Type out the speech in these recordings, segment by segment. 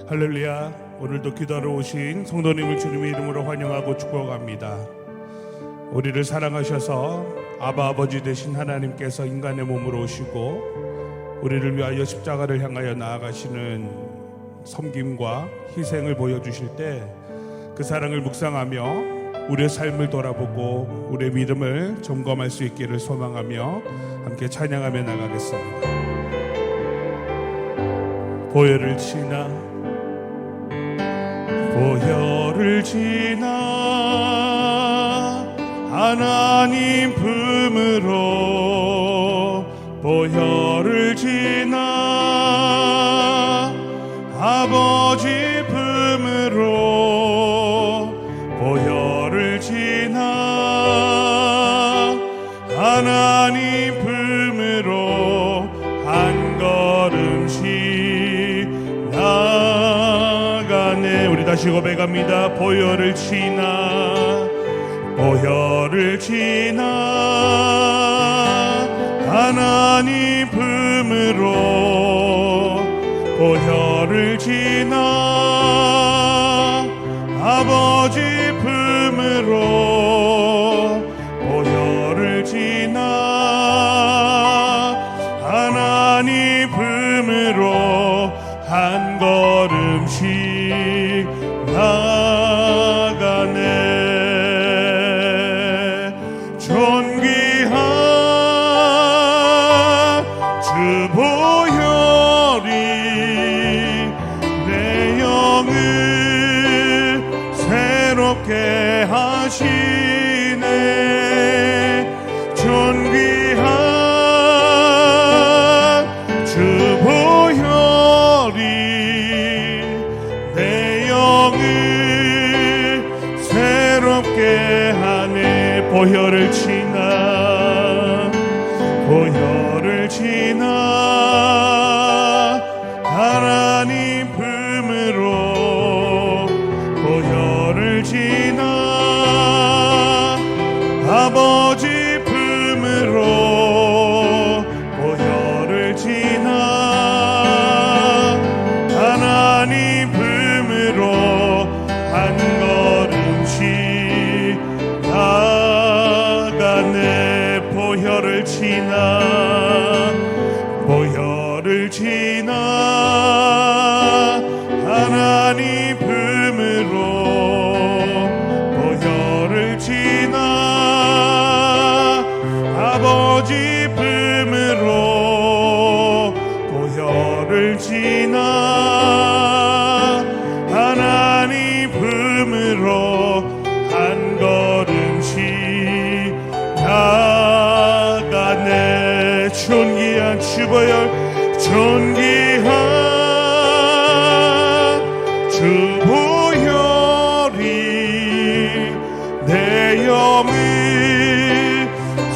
할렐루야. 오늘도 기도하러 오신 성도님을 주님의 이름으로 환영하고 축복합니다. 우리를 사랑하셔서 아버지 되신 하나님께서 인간의 몸으로 오시고 우리를 위하여 십자가를 향하여 나아가시는 섬김과 희생을 보여주실 때 그 사랑을 묵상하며 우리의 삶을 돌아보고 우리의 믿음을 점검할 수 있기를 소망하며 함께 찬양하며 나가겠습니다. 보혈을 지나 하나님 품으로 보혈을 지나 아버지 품으로 보혈을 지나 하나님 품으로 한 걸음씩 나가네. 우리 다시 고백합니다. 보혈을 지나 하나님 품으로 보혈을 지나 아버지 품으로 보혈을 지나 하나님 품으로 한 걸음씩 나가네. 존귀한 주 보혈이 내 영을 새롭게 하시네. 존귀한 주 보혈이 내 영을 새롭게 하네. 보혈을 지나 하나님 품으로 보혈을 지나 아버지 품으로 보혈을 지나 하나님 품으로 한 걸음씩 나가네. 보혈을 지나 하나님 품으로 보혈을 지나 아버지 품으로 보혈을 지나 하나님 품으로 한 걸음씩 나가네. 존귀한 주 보혈이 내 영을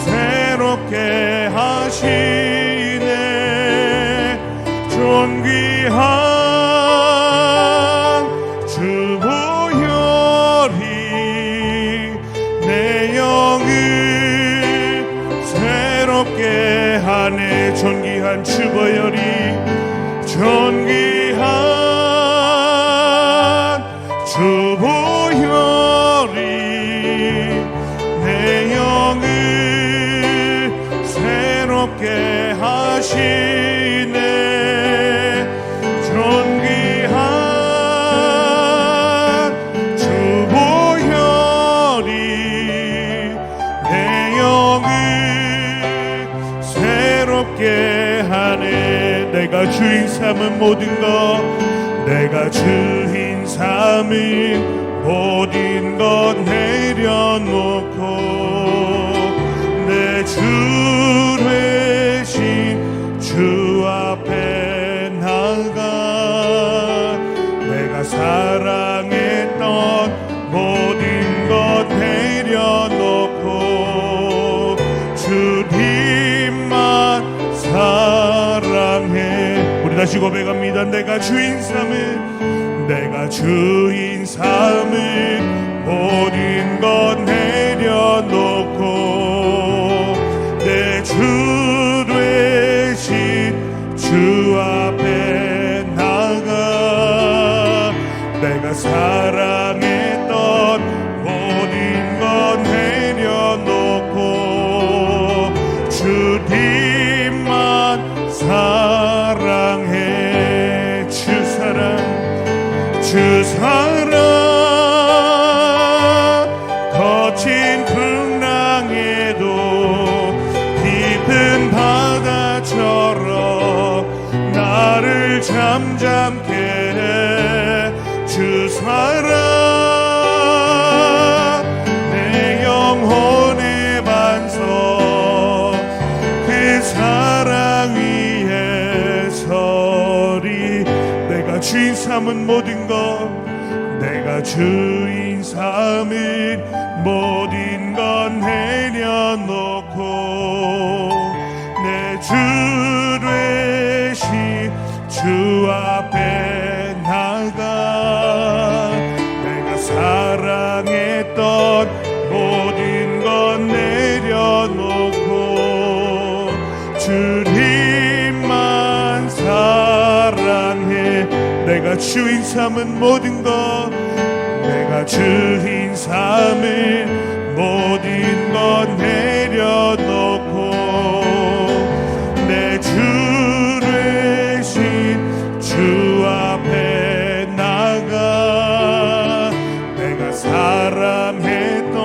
새롭게 하시네. 존귀한 주 보혈이 내 영을 새롭게 하네. 존귀한 주 보혈이 내 영을 새롭게 하시네. 존귀한 주 보혈이 내 영을 새롭게 하네. 내가 주인 삼은 모든 것 내려놓고 내 주 되신 주 앞에 나가 내가 사랑했던 모든 것 내려놓고 주님만 사랑해. 우리 다시 고백합니다. 내가 주인 삼은 모든 것 내려놓고 내 주 되신 주 앞에 나가 내가 사랑했던 모든 건 내려놓고 주님만 사랑해. 주 사랑 거친 풍랑에도 깊은 바다처럼 나를 잠잠케 해. 주 사랑 내 영혼의 반석 그 사랑 위에 서리. 내가 주인 삼은 모든 것 내가 주인 삼은 모든 건 내려놓고 내 주 되신 주 앞에 나가. 내가 사랑했던 모든 건 내려놓고 주님만 사랑해. 내가 주인 삼은 모든 것 내가 주인 삼은 모든 것 내려놓고 내 주 되신 주 앞에 나가. 내가 사랑했던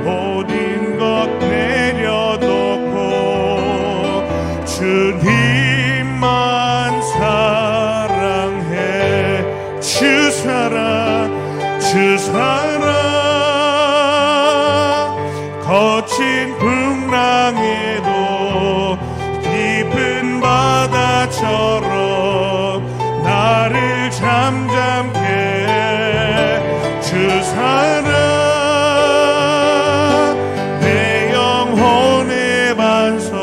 모든 것 내려놓고 주님만 사랑해. 주 사랑 거친 풍랑에도 깊은 바다처럼 나를 잠잠케 해. 주 사랑 내 영혼의 반석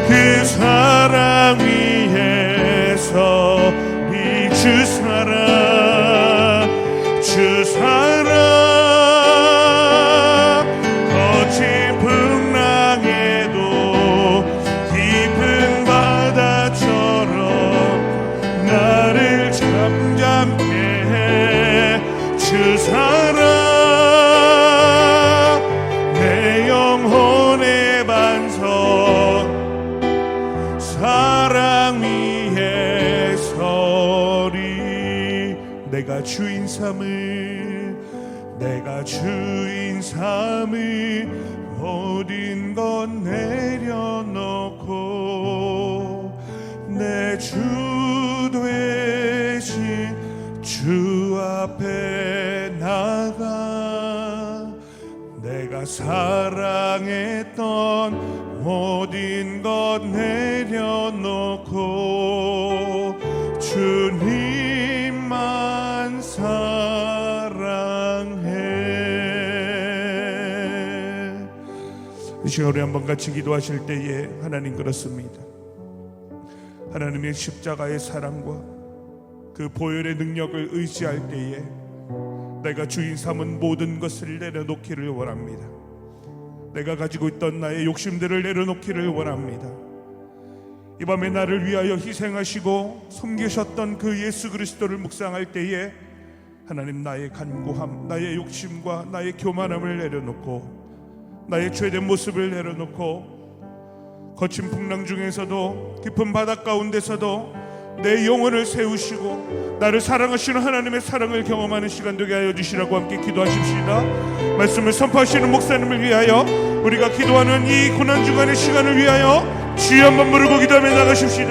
그 사랑 위에서 이 주 사랑 거친 풍랑에도 깊은 바다처럼 나를 잠잠케 해. 주 사랑 내 영혼의 반석 사랑 위에 서리. 내가 주인 삼을 모든 건 내려놓고 내 주 되신 주 앞에 나가. 내가 사랑했던 모든 것 내려놓고 주님만 사랑해. 이 시간 우리 한번 같이 기도하실 때에 하나님 그렇습니다. 하나님의 십자가의 사랑과 그 보혈의 능력을 의지할 때에 내가 주인 삼은 모든 것을 내려놓기를 원합니다. 내가 가지고 있던 나의 욕심들을 내려놓기를 원합니다. 이 밤에 나를 위하여 희생하시고 섬기셨던 그 예수 그리스도를 묵상할 때에 하나님 나의 간구함, 나의 욕심과 나의 교만함을 내려놓고 나의 죄된 모습을 내려놓고 거친 풍랑 중에서도 깊은 바다 가운데서도 내 영혼을 세우시고 나를 사랑하시는 하나님의 사랑을 경험하는 시간 되게 하여 주시라고 함께 기도하십시다. 말씀을 선포하시는 목사님을 위하여 우리가 기도하는 이 고난주간의 시간을 위하여 주여 한번 부르고 기도하며 나가십시다.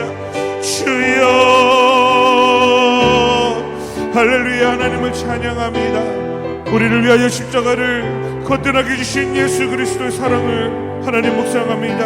주여 할렐루야. 하나님을 찬양합니다. 우리를 위하여 십자가를 거듭나게 주신 예수 그리스도의 사랑을 하나님 묵상합니다.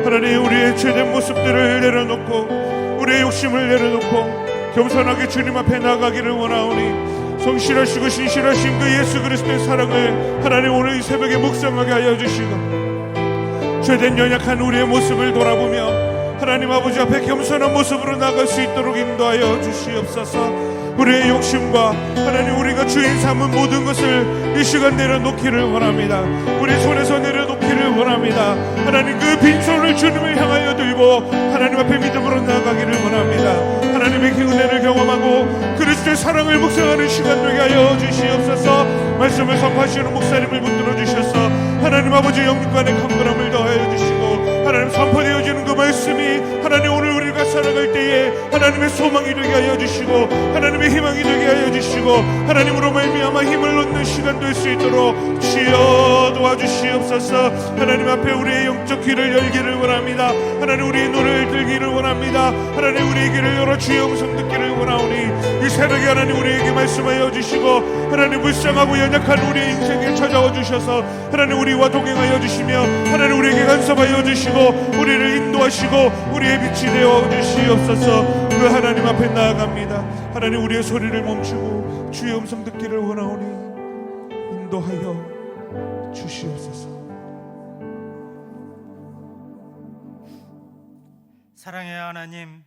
하나님 우리의 죄된 모습들을 내려놓고 우리의 욕심을 내려놓고 겸손하게 주님 앞에 나가기를 원하오니 성실하시고 신실하신 그 예수 그리스도의 사랑을 하나님 오늘 이 새벽에 묵상하게 하여 주시고 죄된 연약한 우리의 모습을 돌아보며 하나님 아버지 앞에 겸손한 모습으로 나갈 수 있도록 인도하여 주시옵소서. 우리의 욕심과 하나님 우리가 주인 삼은 모든 것을 이 시간 내려놓기를 원합니다. 우리 손에서 내려놓기를 원합니다. 하나님 그 빈손을 주님을 향하여 들고 하나님 앞에 믿음으로 나아가기를 원합니다. 하나님의 은혜를 경험하고 그리스도의 주의 사랑을 묵상하는 시간 되게 하여 주시옵소서. 말씀을 선포하시는 목사님을 붙들어 주셔서 하나님 아버지 영육간의 강건함을 더하여 주시고, 하나님 선포되어지는 그 말씀이 하나님 오늘 우리가 살아갈 때에 하나님의 소망이 되게 하여 주시고, 하나님의 희망이 되게 하여 주시고, 하나님으로 말미암아 힘을 얻는 시간 될 수 있도록 주여 도와주시옵소서. 하나님 앞에 우리의 영적 귀를 열기를 원합니다. 하나님 우리의 노래를 들기를 원합니다. 하나님 우리의 귀를 열어 주의 음성 듣기를 원하오니, 이 새벽에 하나님 우리에게 말씀하여 주시고, 하나님 불쌍하고 연약한 우리의 인생에 찾아와 주셔서 하나님 우리와 동행하여 주시며, 하나님 우리에게 간섭하여 주시고 우리를 인도하시고 우리의 빛이 되어 주시옵소서. 그 하나님 앞에 나아갑니다. 하나님 우리의 소리를 멈추고 주의 음성 듣기를 원하오니 인도하여 주시옵소서. 사랑의 하나님,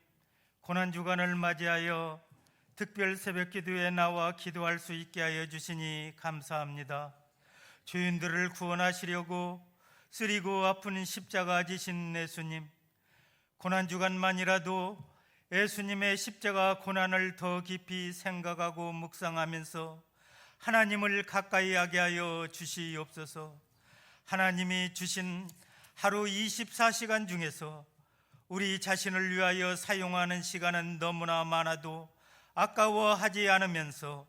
고난주간을 맞이하여 특별 새벽기도에 나와 기도할 수 있게 하여 주시니 감사합니다. 죄인들을 구원하시려고 쓰리고 아픈 십자가 지신 예수님, 고난주간만이라도 예수님의 십자가 고난을 더 깊이 생각하고 묵상하면서 하나님을 가까이 하게 하여 주시옵소서. 하나님이 주신 하루 24시간 중에서 우리 자신을 위하여 사용하는 시간은 너무나 많아도 아까워하지 않으면서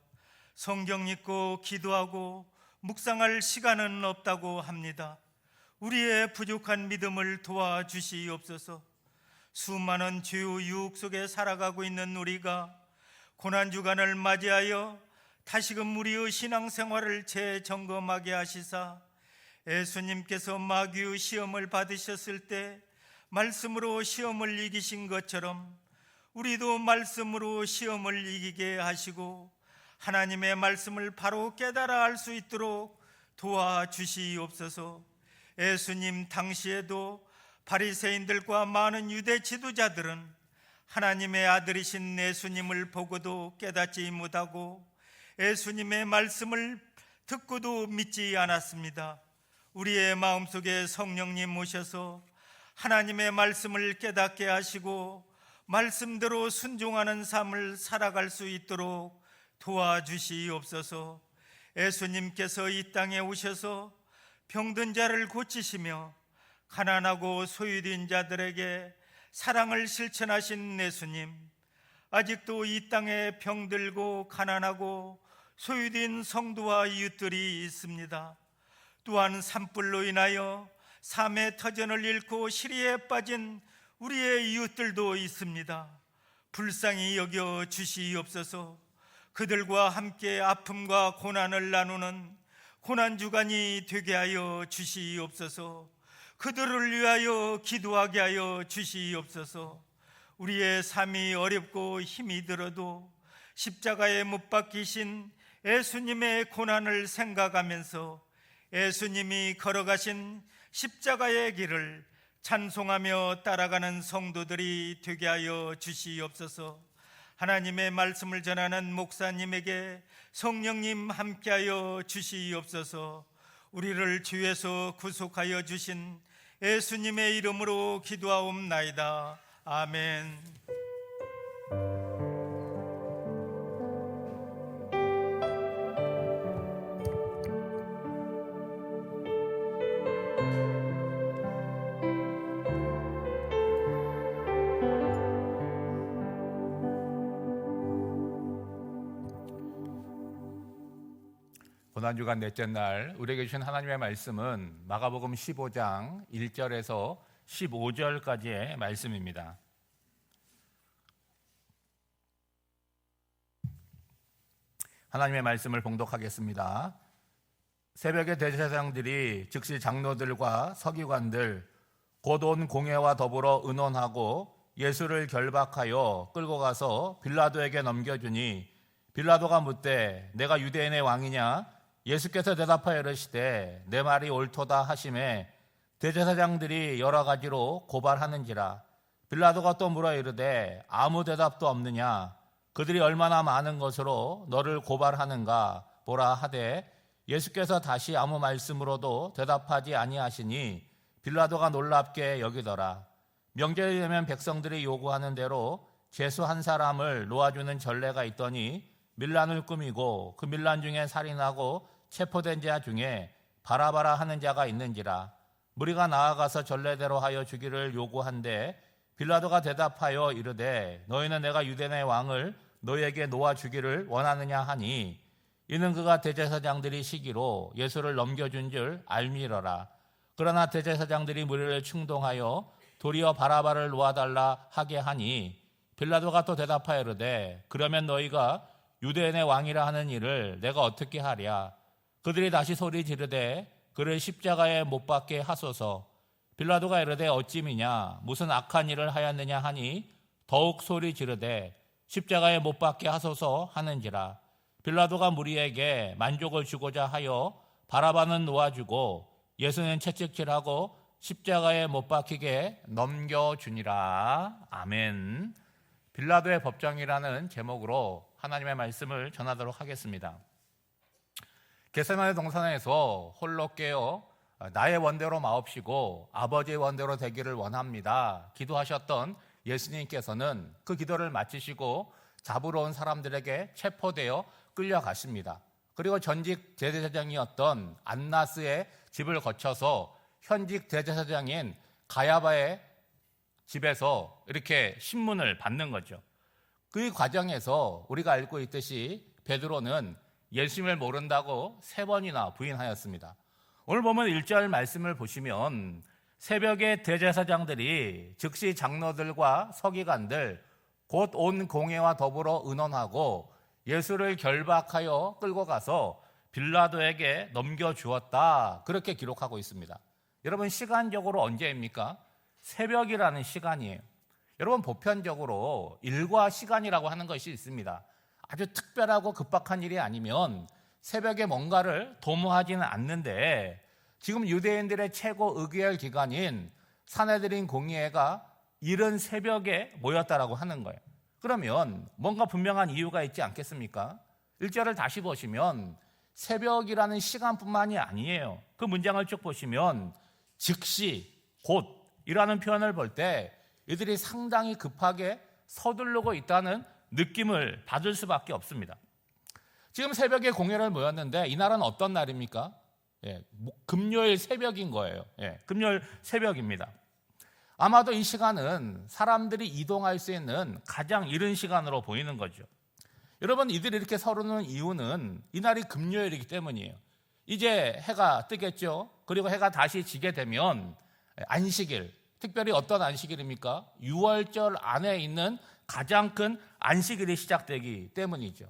성경 읽고 기도하고 묵상할 시간은 없다고 합니다. 우리의 부족한 믿음을 도와주시옵소서. 수많은 죄의 유혹 속에 살아가고 있는 우리가 고난주간을 맞이하여 다시금 우리의 신앙생활을 재점검하게 하시사, 예수님께서 마귀의 시험을 받으셨을 때 말씀으로 시험을 이기신 것처럼 우리도 말씀으로 시험을 이기게 하시고 하나님의 말씀을 바로 깨달아 알 수 있도록 도와주시옵소서. 예수님 당시에도 바리새인들과 많은 유대 지도자들은 하나님의 아들이신 예수님을 보고도 깨닫지 못하고 예수님의 말씀을 듣고도 믿지 않았습니다. 우리의 마음속에 성령님 오셔서 하나님의 말씀을 깨닫게 하시고 말씀대로 순종하는 삶을 살아갈 수 있도록 도와주시옵소서. 예수님께서 이 땅에 오셔서 병든 자를 고치시며 가난하고 소유된 자들에게 사랑을 실천하신 예수님, 아직도 이 땅에 병들고 가난하고 소유된 성도와 이웃들이 있습니다. 또한 산불로 인하여 삶의 터전을 잃고 시리에 빠진 우리의 이웃들도 있습니다. 불쌍히 여겨 주시옵소서. 그들과 함께 아픔과 고난을 나누는 고난주간이 되게 하여 주시옵소서. 그들을 위하여 기도하게 하여 주시옵소서. 우리의 삶이 어렵고 힘이 들어도 십자가에 못 박히신 예수님의 고난을 생각하면서 예수님이 걸어가신 십자가의 길을 찬송하며 따라가는 성도들이 되게 하여 주시옵소서. 하나님의 말씀을 전하는 목사님에게 성령님 함께하여 주시옵소서. 우리를 주에서 구속하여 주신 예수님의 이름으로 기도하옵나이다. 아멘. 고난주간 넷째 날 우리에게 주신 하나님의 말씀은 마가복음 15장 1절에서 15절까지의 말씀입니다. 하나님의 말씀을 봉독하겠습니다. 새벽에 대제사장들이 즉시 장로들과 서기관들 곧 온 공회와 더불어 의논하고 예수를 결박하여 끌고 가서 빌라도에게 넘겨주니 빌라도가 묻되 내가 유대인의 왕이냐? 예수께서 대답하여 이르시되 내 말이 옳도다 하시매 대제사장들이 여러 가지로 고발하는지라. 빌라도가 또 물어 이르되 아무 대답도 없느냐? 그들이 얼마나 많은 것으로 너를 고발하는가 보라 하되 예수께서 다시 아무 말씀으로도 대답하지 아니하시니 빌라도가 놀랍게 여기더라. 명절이 되면 백성들이 요구하는 대로 죄수 한 사람을 놓아주는 전례가 있더니 밀란을 꾸미고 그 밀란 중에 살인하고 체포된 자 중에 바라바라 하는 자가 있는지라. 무리가 나아가서 전례대로 하여 주기를 요구한데 빌라도가 대답하여 이르되 너희는 내가 유대인의 왕을 너희에게 놓아 주기를 원하느냐 하니 이는 그가 대제사장들이 시기로 예수를 넘겨준 줄 알미러라. 그러나 대제사장들이 무리를 충동하여 도리어 바라바를 놓아달라 하게 하니 빌라도가 또 대답하여 이르되 그러면 너희가 유대인의 왕이라 하는 일을 내가 어떻게 하랴. 그들이 다시 소리 지르되 그를 십자가에 못 박게 하소서. 빌라도가 이르되 어찌미냐 무슨 악한 일을 하였느냐 하니 더욱 소리 지르되 십자가에 못 박게 하소서 하는지라. 빌라도가 무리에게 만족을 주고자 하여 바라바는 놓아주고 예수는 채찍질하고 십자가에 못 박히게 넘겨주니라. 아멘. 빌라도의 법정이라는 제목으로 하나님의 말씀을 전하도록 하겠습니다. 겟세마네 동산에서 홀로 깨어 나의 원대로 마옵시고 아버지의 원대로 되기를 원합니다 기도하셨던 예수님께서는 그 기도를 마치시고 잡으러 온 사람들에게 체포되어 끌려가십니다. 그리고 전직 대제사장이었던 안나스의 집을 거쳐서 현직 대제사장인 가야바의 집에서 이렇게 신문을 받는 거죠. 그 과정에서 우리가 알고 있듯이 베드로는 예수님을 모른다고 3번이나 부인하였습니다. 오늘 보면 1절 말씀을 보시면 새벽에 대제사장들이 즉시 장로들과 서기관들 곧 온 공회와 더불어 의논하고 예수를 결박하여 끌고 가서 빌라도에게 넘겨주었다. 그렇게 기록하고 있습니다. 여러분 시간적으로 언제입니까? 새벽이라는 시간이에요. 여러분 보편적으로 일과 시간이라고 하는 것이 있습니다. 아주 특별하고 급박한 일이 아니면 새벽에 뭔가를 도모하지는 않는데 지금 유대인들의 최고 의결 기관인 산헤드린 공의회가 이른 새벽에 모였다라고 하는 거예요. 그러면 뭔가 분명한 이유가 있지 않겠습니까? 1절을 다시 보시면 새벽이라는 시간뿐만이 아니에요. 그 문장을 쭉 보시면 즉시, 곧이라는 표현을 볼 때 이들이 상당히 급하게 서두르고 있다는 느낌을 받을 수밖에 없습니다. 지금 새벽에 공회를 모였는데 이날은 어떤 날입니까? 금요일 새벽인 거예요. 금요일 새벽입니다. 아마도 이 시간은 사람들이 이동할 수 있는 가장 이른 시간으로 보이는 거죠. 여러분 이들이 이렇게 서두르는 이유는 이날이 금요일이기 때문이에요. 이제 해가 뜨겠죠. 그리고 해가 다시 지게 되면 안식일, 특별히 어떤 안식일입니까? 6월절 안에 있는 가장 큰 안식일이 시작되기 때문이죠.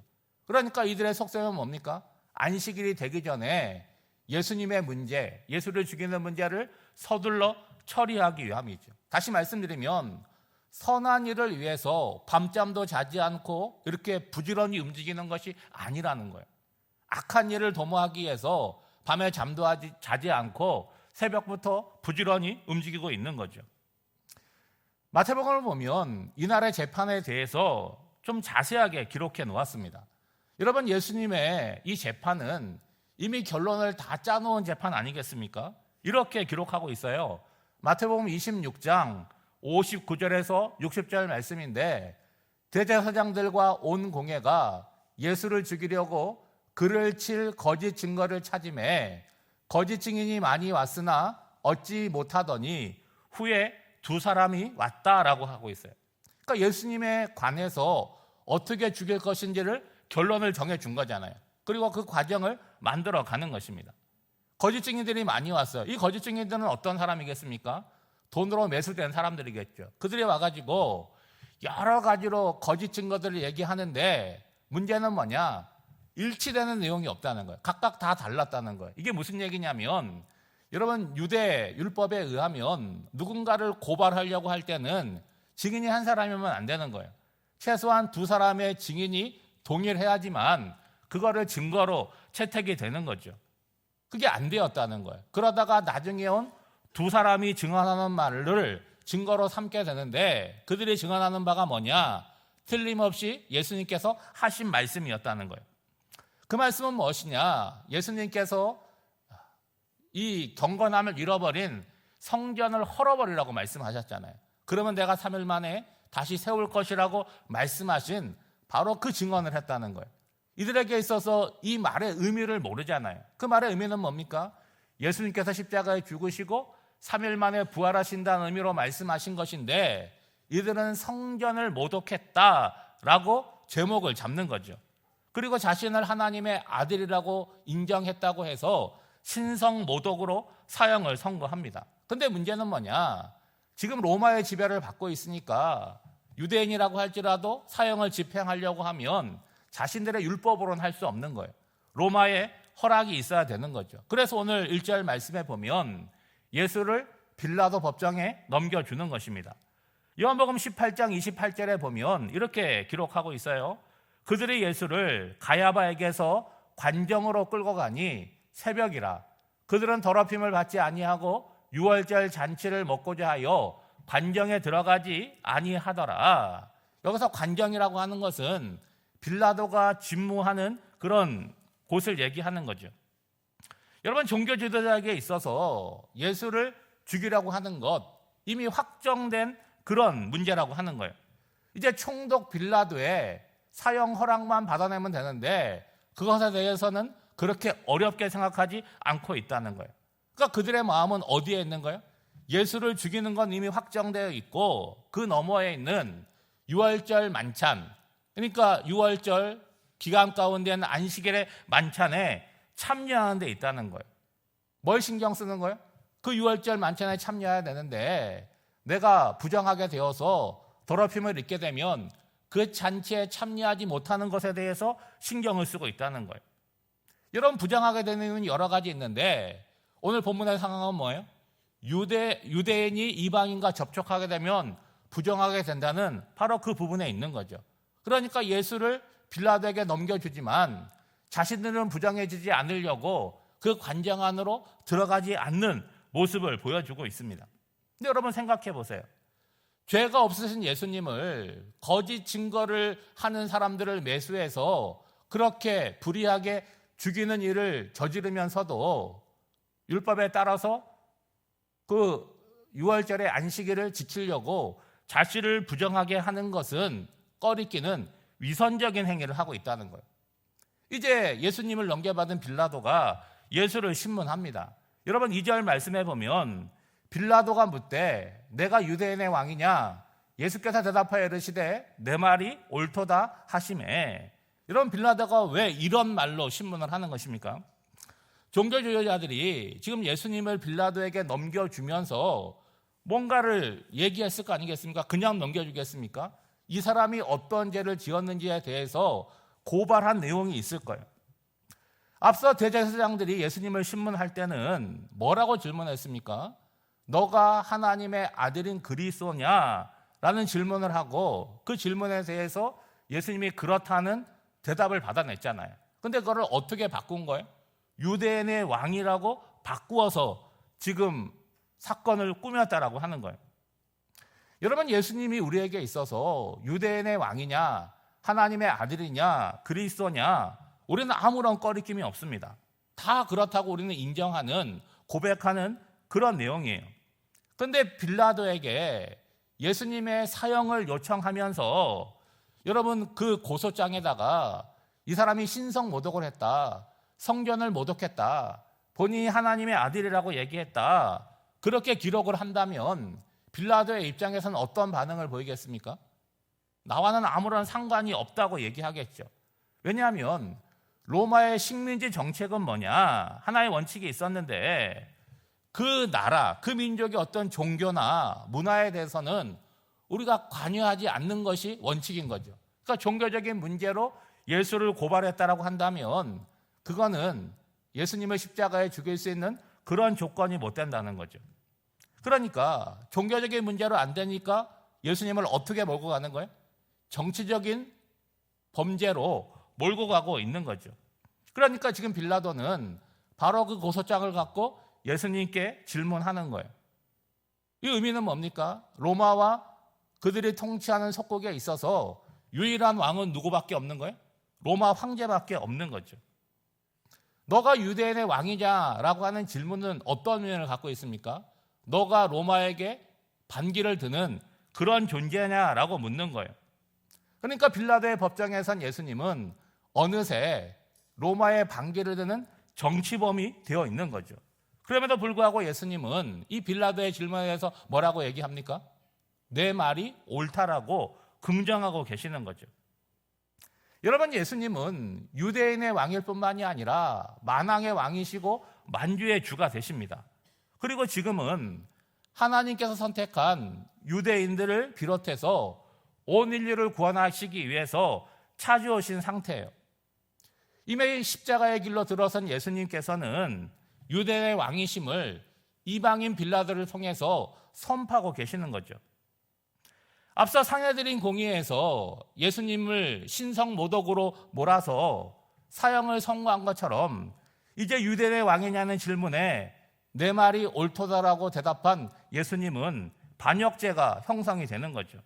그러니까 이들의 속셈은 뭡니까? 안식일이 되기 전에 예수님의 문제, 예수를 죽이는 문제를 서둘러 처리하기 위함이죠. 다시 말씀드리면 선한 일을 위해서 밤잠도 자지 않고 이렇게 부지런히 움직이는 것이 아니라는 거예요. 악한 일을 도모하기 위해서 밤에 잠도 자지 않고 새벽부터 부지런히 움직이고 있는 거죠. 마태복음을 보면 이날의 재판에 대해서 좀 자세하게 기록해 놓았습니다. 여러분 예수님의 이 재판은 이미 결론을 다 짜놓은 재판 아니겠습니까? 이렇게 기록하고 있어요. 마태복음 26장 59절에서 60절 말씀인데 대제사장들과 온 공회가 예수를 죽이려고 그를 칠 거짓 증거를 찾음에 거짓 증인이 많이 왔으나 얻지 못하더니 후에 2사람이 왔다라고 하고 있어요. 그러니까 예수님에 관해서 어떻게 죽일 것인지를 결론을 정해준 거잖아요. 그리고 그 과정을 만들어 가는 것입니다. 거짓 증인들이 많이 왔어요. 이 거짓 증인들은 어떤 사람이겠습니까? 돈으로 매수된 사람들이겠죠. 그들이 와가지고 여러 가지로 거짓 증거들을 얘기하는데 문제는 뭐냐? 일치되는 내용이 없다는 거예요. 각각 다 달랐다는 거예요. 이게 무슨 얘기냐면 여러분 유대 율법에 의하면 누군가를 고발하려고 할 때는 증인이 한 사람이면 안 되는 거예요. 최소한 2사람의 증인이 동일해야지만 그거를 증거로 채택이 되는 거죠. 그게 안 되었다는 거예요. 그러다가 나중에 온 2사람이 증언하는 말을 증거로 삼게 되는데 그들이 증언하는 바가 뭐냐? 틀림없이 예수님께서 하신 말씀이었다는 거예요. 그 말씀은 무엇이냐? 예수님께서 이 경건함을 잃어버린 성전을 헐어버리라고 말씀하셨잖아요. 그러면 내가 3일 만에 다시 세울 것이라고 말씀하신 바로 그 증언을 했다는 거예요. 이들에게 있어서 이 말의 의미를 모르잖아요. 그 말의 의미는 뭡니까? 예수님께서 십자가에 죽으시고 3일 만에 부활하신다는 의미로 말씀하신 것인데 이들은 성전을 모독했다라고 제목을 잡는 거죠. 그리고 자신을 하나님의 아들이라고 인정했다고 해서 신성 모독으로 사형을 선고합니다. 근데 문제는 뭐냐? 지금 로마의 지배를 받고 있으니까 유대인이라고 할지라도 사형을 집행하려고 하면 자신들의 율법으로는 할 수 없는 거예요. 로마의 허락이 있어야 되는 거죠. 그래서 오늘 1절 말씀에 보면 예수를 빌라도 법정에 넘겨주는 것입니다. 요한복음 18장 28절에 보면 이렇게 기록하고 있어요. 그들이 예수를 가야바에게서 관정으로 끌고 가니 새벽이라. 그들은 더럽힘을 받지 아니하고 유월절 잔치를 먹고자 하여 관정에 들어가지 아니하더라. 여기서 관정이라고 하는 것은 빌라도가 집무하는 그런 곳을 얘기하는 거죠. 여러분, 종교 지도자에게 있어서 예수를 죽이려고 하는 것 이미 확정된 그런 문제라고 하는 거예요. 이제 총독 빌라도의 사형 허락만 받아내면 되는데 그것에 대해서는 그렇게 어렵게 생각하지 않고 있다는 거예요. 그러니까 그들의 마음은 어디에 있는 거예요? 예수를 죽이는 건 이미 확정되어 있고 그 너머에 있는 유월절 만찬, 그러니까 유월절 기간 가운데 있는 안식일의 만찬에 참여하는 데 있다는 거예요. 뭘 신경 쓰는 거예요? 그 유월절 만찬에 참여해야 되는데 내가 부정하게 되어서 더럽힘을 입게 되면 그 잔치에 참여하지 못하는 것에 대해서 신경을 쓰고 있다는 거예요. 여러분, 부정하게 되는 이유는 여러 가지 있는데 오늘 본문의 상황은 뭐예요? 유대인이 이방인과 접촉하게 되면 부정하게 된다는 바로 그 부분에 있는 거죠. 그러니까 예수를 빌라도에게 넘겨주지만 자신들은 부정해지지 않으려고 그 관정 안으로 들어가지 않는 모습을 보여주고 있습니다. 근데 여러분 생각해 보세요. 죄가 없으신 예수님을 거짓 증거를 하는 사람들을 매수해서 그렇게 불의하게 죽이는 일을 저지르면서도 율법에 따라서 그 유월절의 안식일을 지키려고 자신을 부정하게 하는 것은 꺼리끼는 위선적인 행위를 하고 있다는 거예요. 이제 예수님을 넘겨받은 빌라도가 예수를 신문합니다. 여러분 2절 말씀해 보면 빌라도가 묻되 내가 유대인의 왕이냐? 예수께서 대답하여 이르시되 내 말이 옳도다 하시매. 여러분 빌라도가 왜 이런 말로 신문을 하는 것입니까? 종교지도자들이 지금 예수님을 빌라도에게 넘겨주면서 뭔가를 얘기했을 거 아니겠습니까? 그냥 넘겨주겠습니까? 이 사람이 어떤 죄를 지었는지에 대해서 고발한 내용이 있을 거예요. 앞서 대제사장들이 예수님을 신문할 때는 뭐라고 질문했습니까? 너가 하나님의 아들인 그리스도냐? 라는 질문을 하고 그 질문에 대해서 예수님이 그렇다는 대답을 받아냈잖아요. 근데 그걸 어떻게 바꾼 거예요? 유대인의 왕이라고 바꾸어서 지금 사건을 꾸몄다라고 하는 거예요. 여러분, 예수님이 우리에게 있어서 유대인의 왕이냐, 하나님의 아들이냐, 그리스도냐, 우리는 아무런 꺼리낌이 없습니다. 다 그렇다고 우리는 인정하는, 고백하는 그런 내용이에요. 그런데 빌라도에게 예수님의 사형을 요청하면서 여러분 그 고소장에다가 이 사람이 신성 모독을 했다, 성전을 모독했다, 본인이 하나님의 아들이라고 얘기했다, 그렇게 기록을 한다면 빌라도의 입장에서는 어떤 반응을 보이겠습니까? 나와는 아무런 상관이 없다고 얘기하겠죠. 왜냐하면 로마의 식민지 정책은 뭐냐? 하나의 원칙이 있었는데 그 나라, 그 민족의 어떤 종교나 문화에 대해서는 우리가 관여하지 않는 것이 원칙인 거죠. 그러니까 종교적인 문제로 예수를 고발했다라고 한다면 그거는 예수님을 십자가에 죽일 수 있는 그런 조건이 못 된다는 거죠. 그러니까 종교적인 문제로 안 되니까 예수님을 어떻게 몰고 가는 거예요? 정치적인 범죄로 몰고 가고 있는 거죠. 그러니까 지금 빌라도는 바로 그 고소장을 갖고 예수님께 질문하는 거예요. 이 의미는 뭡니까? 로마와 그들이 통치하는 속국에 있어서 유일한 왕은 누구밖에 없는 거예요? 로마 황제밖에 없는 거죠. 너가 유대인의 왕이냐라고 하는 질문은 어떤 의미를 갖고 있습니까? 너가 로마에게 반기를 드는 그런 존재냐라고 묻는 거예요. 그러니까 빌라도의 법정에 선 예수님은 어느새 로마의 반기를 드는 정치범이 되어 있는 거죠. 그럼에도 불구하고 예수님은 이 빌라도의 질문에 대해서 뭐라고 얘기합니까? 내 말이 옳다라고 긍정하고 계시는 거죠. 여러분, 예수님은 유대인의 왕일 뿐만이 아니라 만왕의 왕이시고 만주의 주가 되십니다. 그리고 지금은 하나님께서 선택한 유대인들을 비롯해서 온 인류를 구원하시기 위해서 찾아오신 상태예요. 이미 십자가의 길로 들어선 예수님께서는 유대인의 왕이심을 이방인 빌라도를 통해서 선포하고 계시는 거죠. 앞서 상해드린 공의에서 예수님을 신성 모독으로 몰아서 사형을 선고한 것처럼 이제 유대인의 왕이냐는 질문에 내 말이 옳도다라고 대답한 예수님은 반역죄가 형성이 되는 거죠.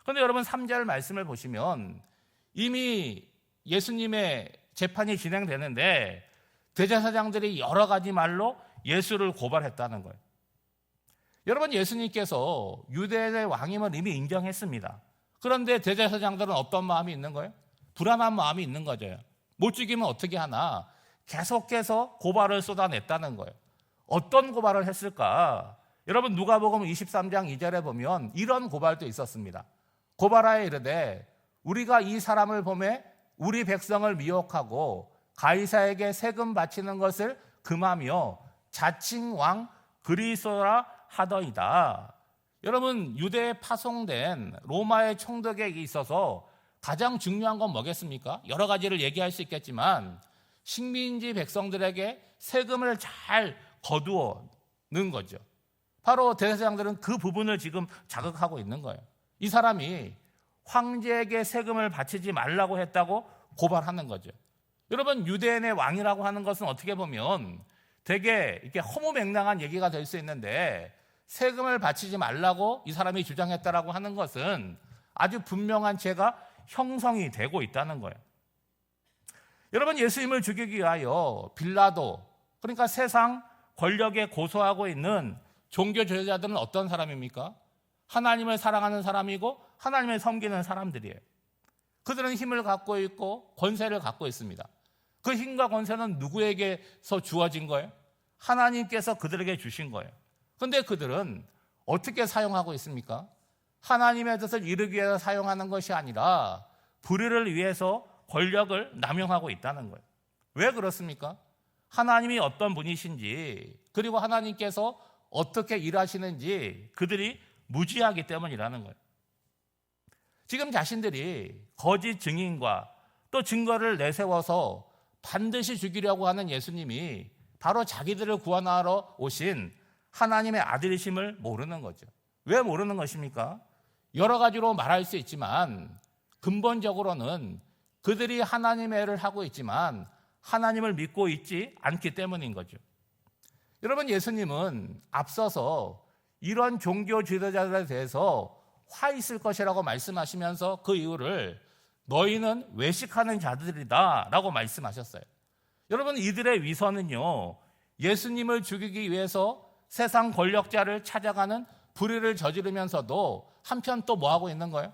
그런데 여러분 3절 말씀을 보시면 이미 예수님의 재판이 진행되는데 대제사장들이 여러 가지 말로 예수를 고발했다는 거예요. 여러분, 예수님께서 유대인의 왕임을 이미 인정했습니다. 그런데 대제사장들은 어떤 마음이 있는 거예요? 불안한 마음이 있는 거죠. 못 죽이면 어떻게 하나 계속해서 고발을 쏟아냈다는 거예요. 어떤 고발을 했을까? 여러분, 누가복음 23장 2절에 보면 이런 고발도 있었습니다. 고발하여 이르되 우리가 이 사람을 보매 우리 백성을 미혹하고 가이사에게 세금 바치는 것을 금하며 자칭 왕 그리스도라 하더이다. 여러분, 유대에 파송된 로마의 총독에 있어서 가장 중요한 건 뭐겠습니까? 여러 가지를 얘기할 수 있겠지만 식민지 백성들에게 세금을 잘 거두어는 거죠. 바로 대제사장들은 그 부분을 지금 자극하고 있는 거예요. 이 사람이 황제에게 세금을 바치지 말라고 했다고 고발하는 거죠. 여러분, 유대인의 왕이라고 하는 것은 어떻게 보면 되게 이렇게 허무맹랑한 얘기가 될 수 있는데 세금을 바치지 말라고 이 사람이 주장했다라고 하는 것은 아주 분명한 죄가 형성이 되고 있다는 거예요. 여러분, 예수님을 죽이기 위하여 빌라도, 그러니까 세상 권력에 고소하고 있는 종교 지도자들은 어떤 사람입니까? 하나님을 사랑하는 사람이고 하나님을 섬기는 사람들이에요. 그들은 힘을 갖고 있고 권세를 갖고 있습니다. 그 힘과 권세는 누구에게서 주어진 거예요? 하나님께서 그들에게 주신 거예요. 그런데 그들은 어떻게 사용하고 있습니까? 하나님의 뜻을 이루기 위해서 사용하는 것이 아니라 불의를 위해서 권력을 남용하고 있다는 거예요. 왜 그렇습니까? 하나님이 어떤 분이신지, 그리고 하나님께서 어떻게 일하시는지 그들이 무지하기 때문이라는 거예요. 지금 자신들이 거짓 증인과 또 증거를 내세워서 반드시 죽이려고 하는 예수님이 바로 자기들을 구원하러 오신 하나님의 아들이심을 모르는 거죠. 왜 모르는 것입니까? 여러 가지로 말할 수 있지만 근본적으로는 그들이 하나님의 일을 하고 있지만 하나님을 믿고 있지 않기 때문인 거죠. 여러분, 예수님은 앞서서 이런 종교 지도자들에 대해서 화 있을 것이라고 말씀하시면서 그 이유를 너희는 외식하는 자들이다 라고 말씀하셨어요. 여러분, 이들의 위선은요, 예수님을 죽이기 위해서 세상 권력자를 찾아가는 불의를 저지르면서도 한편 또 뭐하고 있는 거예요?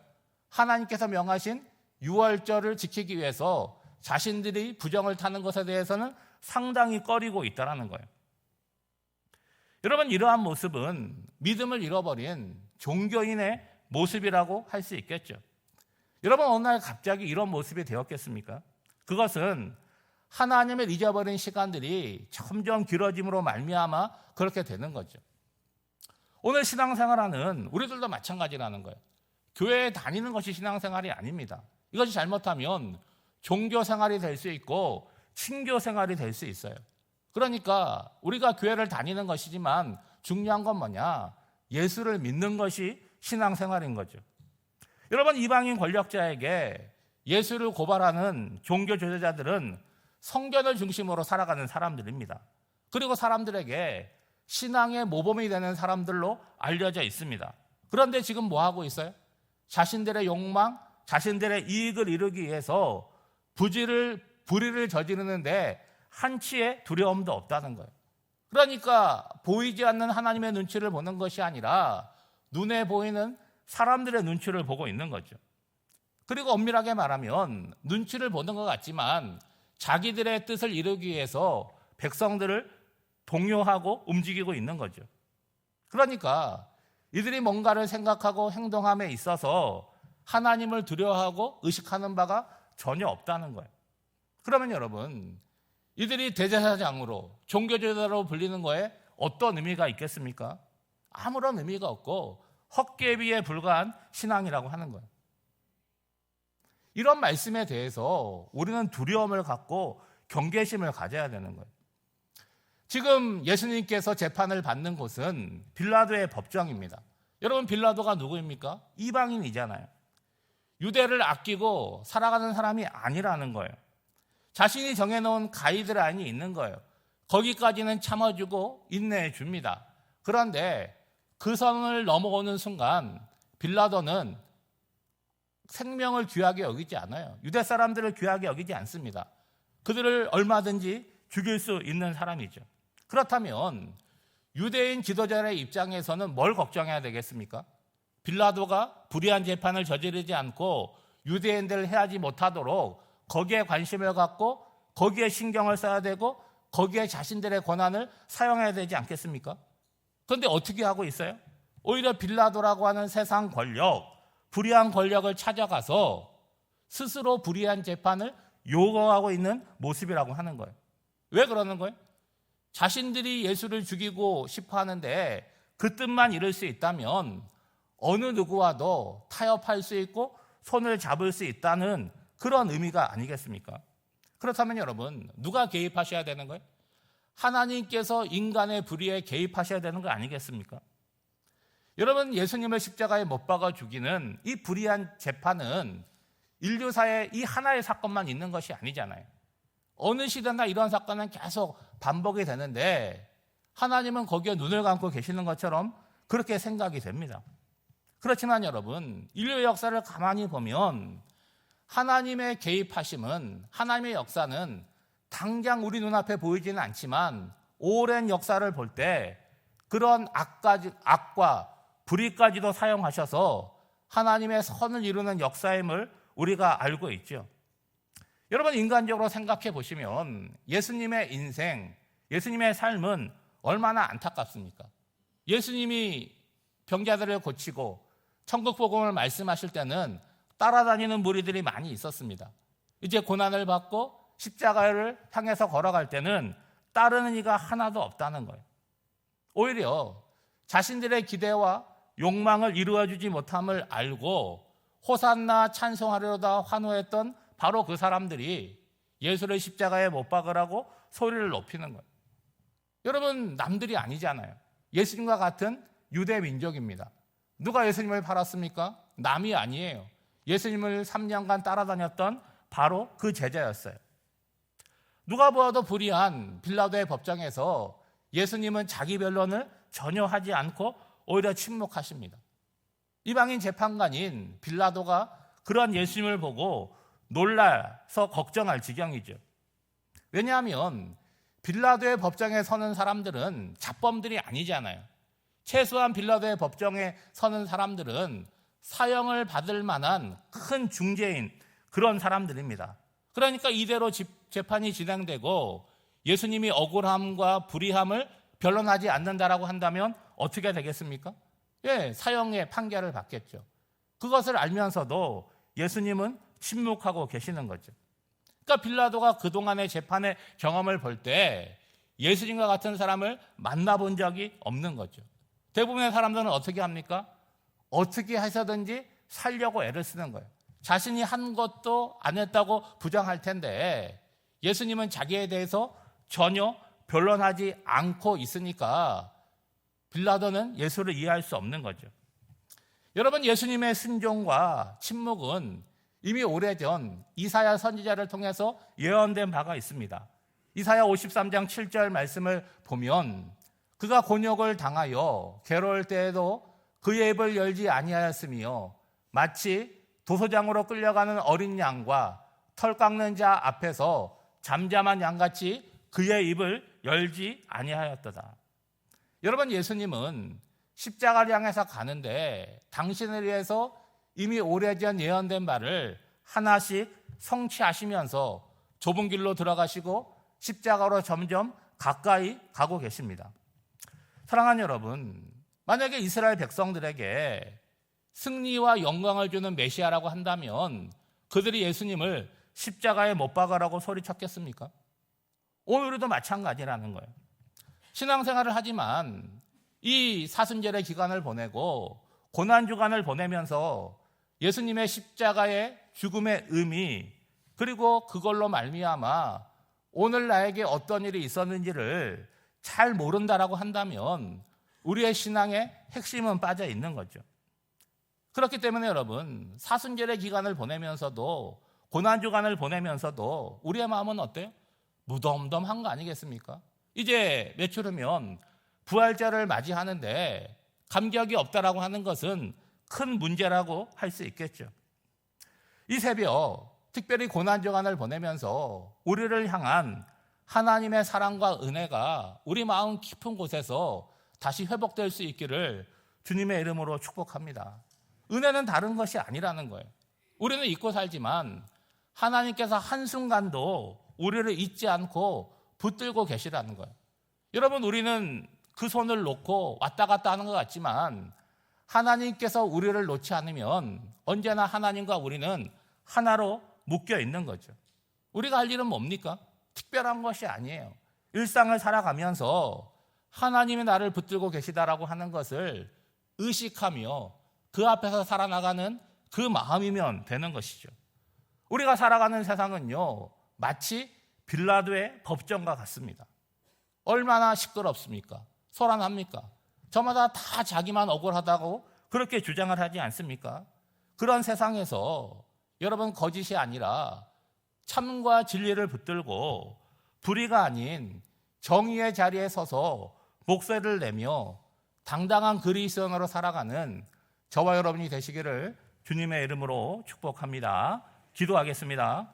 하나님께서 명하신 유월절을 지키기 위해서 자신들이 부정을 타는 것에 대해서는 상당히 꺼리고 있다는 거예요. 여러분, 이러한 모습은 믿음을 잃어버린 종교인의 모습이라고 할 수 있겠죠. 여러분, 어느 날 갑자기 이런 모습이 되었겠습니까? 그것은 하나님을 잊어버린 시간들이 점점 길어짐으로 말미암아 그렇게 되는 거죠. 오늘 신앙생활하는 우리들도 마찬가지라는 거예요. 교회에 다니는 것이 신앙생활이 아닙니다. 이것이 잘못하면 종교생활이 될 수 있고 친교생활이 될 수 있어요. 그러니까 우리가 교회를 다니는 것이지만 중요한 건 뭐냐? 예수를 믿는 것이 신앙생활인 거죠. 여러분, 이방인 권력자에게 예수를 고발하는 종교 지도자들은 성견을 중심으로 살아가는 사람들입니다. 그리고 사람들에게 신앙의 모범이 되는 사람들로 알려져 있습니다. 그런데 지금 뭐 하고 있어요? 자신들의 욕망, 자신들의 이익을 이루기 위해서 불의를 저지르는데 한치의 두려움도 없다는 거예요. 그러니까 보이지 않는 하나님의 눈치를 보는 것이 아니라 눈에 보이는 사람들의 눈치를 보고 있는 거죠. 그리고 엄밀하게 말하면 눈치를 보는 것 같지만 자기들의 뜻을 이루기 위해서 백성들을 동요하고 움직이고 있는 거죠. 그러니까 이들이 뭔가를 생각하고 행동함에 있어서 하나님을 두려워하고 의식하는 바가 전혀 없다는 거예요. 그러면 여러분, 이들이 대제사장으로 종교제도로 불리는 거에 어떤 의미가 있겠습니까? 아무런 의미가 없고 헛개비에 불과한 신앙이라고 하는 거예요. 이런 말씀에 대해서 우리는 두려움을 갖고 경계심을 가져야 되는 거예요. 지금 예수님께서 재판을 받는 곳은 빌라도의 법정입니다. 여러분, 빌라도가 누구입니까? 이방인이잖아요. 유대를 아끼고 살아가는 사람이 아니라는 거예요. 자신이 정해놓은 가이드라인이 있는 거예요. 거기까지는 참아주고 인내해 줍니다. 그런데 그 선을 넘어오는 순간 빌라도는 생명을 귀하게 여기지 않아요. 유대 사람들을 귀하게 여기지 않습니다. 그들을 얼마든지 죽일 수 있는 사람이죠. 그렇다면 유대인 지도자의 입장에서는 뭘 걱정해야 되겠습니까? 빌라도가 불의한 재판을 저지르지 않고 유대인들을 해하지 못하도록 거기에 관심을 갖고 거기에 신경을 써야 되고 거기에 자신들의 권한을 사용해야 되지 않겠습니까? 그런데 어떻게 하고 있어요? 오히려 빌라도라고 하는 세상 권력, 불의한 권력을 찾아가서 스스로 불의한 재판을 요구하고 있는 모습이라고 하는 거예요. 왜 그러는 거예요? 자신들이 예수를 죽이고 싶어 하는데 그 뜻만 이룰 수 있다면 어느 누구와도 타협할 수 있고 손을 잡을 수 있다는 그런 의미가 아니겠습니까? 그렇다면 여러분, 누가 개입하셔야 되는 거예요? 하나님께서 인간의 불의에 개입하셔야 되는 거 아니겠습니까? 여러분, 예수님을 십자가에 못 박아 죽이는 이 불의한 재판은 인류사에 이 하나의 사건만 있는 것이 아니잖아요. 어느 시대나 이런 사건은 계속 반복이 되는데 하나님은 거기에 눈을 감고 계시는 것처럼 그렇게 생각이 됩니다. 그렇지만 여러분, 인류의 역사를 가만히 보면 하나님의 개입하심은, 하나님의 역사는 당장 우리 눈앞에 보이지는 않지만 오랜 역사를 볼 때 그런 악과 불의까지도 사용하셔서 하나님의 선을 이루는 역사임을 우리가 알고 있죠. 여러분, 인간적으로 생각해 보시면 예수님의 인생, 예수님의 삶은 얼마나 안타깝습니까? 예수님이 병자들을 고치고 천국 복음을 말씀하실 때는 따라다니는 무리들이 많이 있었습니다. 이제 고난을 받고 십자가를 향해서 걸어갈 때는 따르는 이가 하나도 없다는 거예요. 오히려 자신들의 기대와 욕망을 이루어주지 못함을 알고 호산나 찬송하려다 환호했던 바로 그 사람들이 예수를 십자가에 못 박으라고 소리를 높이는 거예요. 여러분, 남들이 아니잖아요. 예수님과 같은 유대 민족입니다. 누가 예수님을 팔았습니까? 남이 아니에요. 예수님을 3년간 따라다녔던 바로 그 제자였어요. 누가 보아도 불의한 빌라도의 법정에서 예수님은 자기 변론을 전혀 하지 않고 오히려 침묵하십니다. 이방인 재판관인 빌라도가 그런 예수님을 보고 놀라서 걱정할 지경이죠. 왜냐하면 빌라도의 법정에 서는 사람들은 잡범들이 아니잖아요. 최소한 빌라도의 법정에 서는 사람들은 사형을 받을 만한 큰 중죄인 그런 사람들입니다. 그러니까 이대로 재판이 진행되고 예수님이 억울함과 불의함을 변론하지 않는다라고 한다면 어떻게 되겠습니까? 사형의 판결을 받겠죠. 그것을 알면서도 예수님은 침묵하고 계시는 거죠. 그러니까 빌라도가 그동안의 재판의 경험을 볼 때 예수님과 같은 사람을 만나본 적이 없는 거죠. 대부분의 사람들은 어떻게 합니까? 어떻게 해서든지 살려고 애를 쓰는 거예요. 자신이 한 것도 안 했다고 부정할 텐데 예수님은 자기에 대해서 전혀 변론하지 않고 있으니까 빌라도는 예수를 이해할 수 없는 거죠. 여러분, 예수님의 순종과 침묵은 이미 오래전 이사야 선지자를 통해서 예언된 바가 있습니다. 이사야 53장 7절 말씀을 보면 그가 곤욕을 당하여 괴로울 때에도 그의 입을 열지 아니하였으며 마치 도소장으로 끌려가는 어린 양과 털 깎는 자 앞에서 잠잠한 양같이 그의 입을 열지 아니하였도다. 여러분, 예수님은 십자가를 향해서 가는데 당신을 위해서 이미 오래전 예언된 바를 하나씩 성취하시면서 좁은 길로 들어가시고 십자가로 점점 가까이 가고 계십니다. 사랑하는 여러분, 만약에 이스라엘 백성들에게 승리와 영광을 주는 메시아라고 한다면 그들이 예수님을 십자가에 못 박아라고 소리쳤겠습니까? 오늘도 마찬가지라는 거예요. 신앙생활을 하지만 이 사순절의 기간을 보내고 고난주간을 보내면서 예수님의 십자가의 죽음의 의미, 그리고 그걸로 말미암아 오늘 나에게 어떤 일이 있었는지를 잘 모른다라고 한다면 우리의 신앙의 핵심은 빠져 있는 거죠. 그렇기 때문에 여러분, 사순절의 기간을 보내면서도, 고난주간을 보내면서도 우리의 마음은 어때요? 무덤덤한 거 아니겠습니까? 이제 며칠 후면 부활절을 맞이하는데 감격이 없다라고 하는 것은 큰 문제라고 할 수 있겠죠. 이 새벽 특별히 고난주간을 보내면서 우리를 향한 하나님의 사랑과 은혜가 우리 마음 깊은 곳에서 다시 회복될 수 있기를 주님의 이름으로 축복합니다. 은혜는 다른 것이 아니라는 거예요. 우리는 잊고 살지만 하나님께서 한순간도 우리를 잊지 않고 붙들고 계시라는 거예요. 여러분, 우리는 그 손을 놓고 왔다 갔다 하는 것 같지만 하나님께서 우리를 놓지 않으면 언제나 하나님과 우리는 하나로 묶여 있는 거죠. 우리가 할 일은 뭡니까? 특별한 것이 아니에요. 일상을 살아가면서 하나님이 나를 붙들고 계시다라고 하는 것을 의식하며 그 앞에서 살아나가는 그 마음이면 되는 것이죠. 우리가 살아가는 세상은요, 마치 빌라도의 법정과 같습니다. 얼마나 시끄럽습니까? 소란합니까? 저마다 다 자기만 억울하다고 그렇게 주장을 하지 않습니까? 그런 세상에서 여러분, 거짓이 아니라 참과 진리를 붙들고 불의가 아닌 정의의 자리에 서서 목소리를 내며 당당한 그리스도인으로 살아가는 저와 여러분이 되시기를 주님의 이름으로 축복합니다. 기도하겠습니다.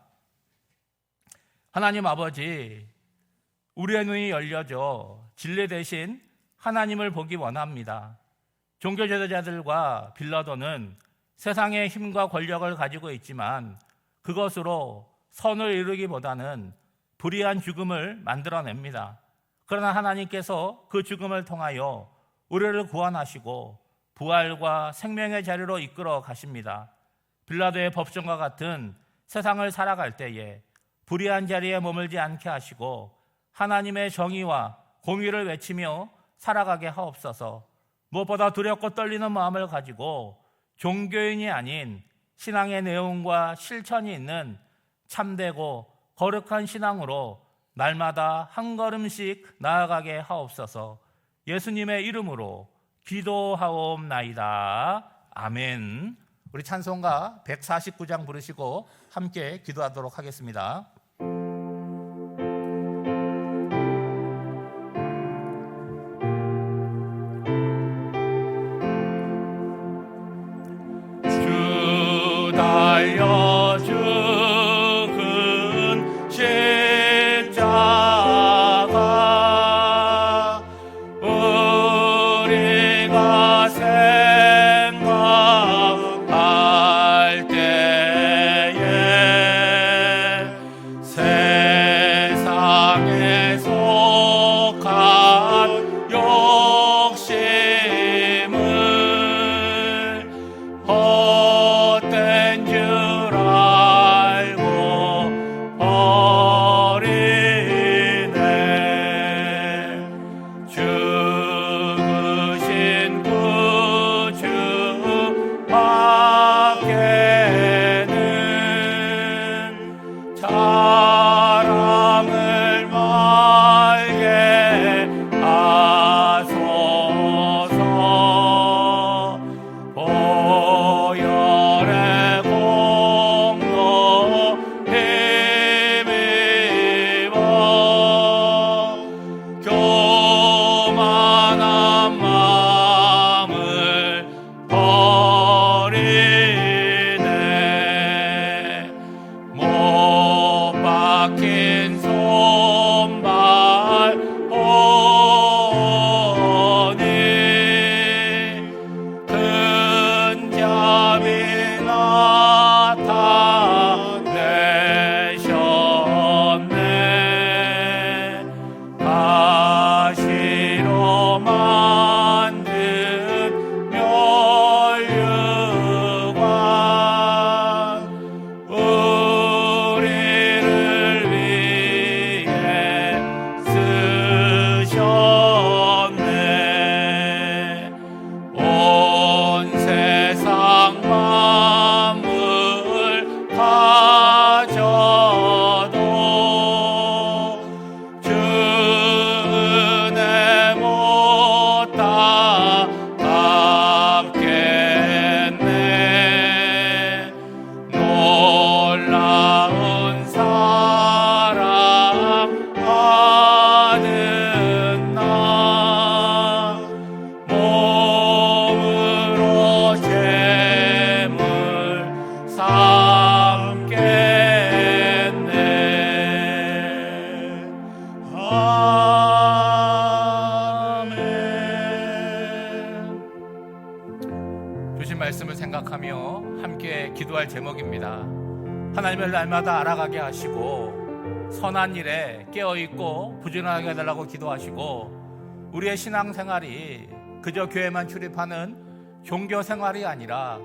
하나님 아버지, 우리의 눈이 열려져 진리 대신 하나님을 보기 원합니다. 종교 지도자들과 빌라도는 세상의 힘과 권력을 가지고 있지만 그것으로 선을 이루기보다는 불의한 죽음을 만들어냅니다. 그러나 하나님께서 그 죽음을 통하여 우리를 구원하시고 부활과 생명의 자리로 이끌어 가십니다. 빌라도의 법정과 같은 세상을 살아갈 때에 불의한 자리에 머물지 않게 하시고 하나님의 정의와 공의를 외치며 살아가게 하옵소서. 무엇보다 두렵고 떨리는 마음을 가지고 종교인이 아닌 신앙의 내용과 실천이 있는 참되고 거룩한 신앙으로 날마다 한 걸음씩 나아가게 하옵소서. 예수님의 이름으로 기도하옵나이다. 아멘. 우리 찬송가 149장 부르시고 함께 기도하도록 하겠습니다. 주 달려 죽은 십자가 우리가 생각할 때에 세상에 속한 욕심을 헛된 줄 알고 버리네. 죽으신 구주 밖에는 자랑을 말게 하소서. 보혈의 공로 힘입어 교만한 마음을 버리네. 못 박힌 손발 보니 큰 자비 기도할 제목입니다. 하나님을 날마다 알아가게 하시고 선한 일에 깨어있고 부지런하게 해달라고 기도하시고 우리의 신앙생활이 그저 교회만 출입하는 종교 생활이 아니라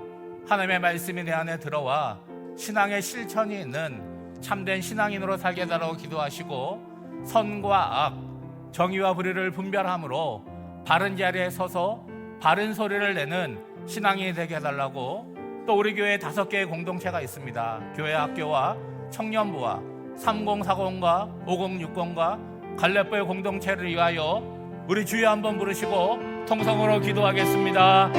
하나님의 말씀이 내 안에 들어와 신앙의 실천이 있는 참된 신앙인으로 살게 해달라고 기도하시고 선과 악, 정의와 불의를 분별함으로 바른 자리에 서서 바른 소리를 내는 신앙인이 되게 해달라고, 또 우리 교회에 5개의 공동체가 있습니다. 교회 학교와 청년부와 3040과 5060과 갈렙부의 공동체를 위하여 우리 주여 한번 부르시고 통성으로 기도하겠습니다.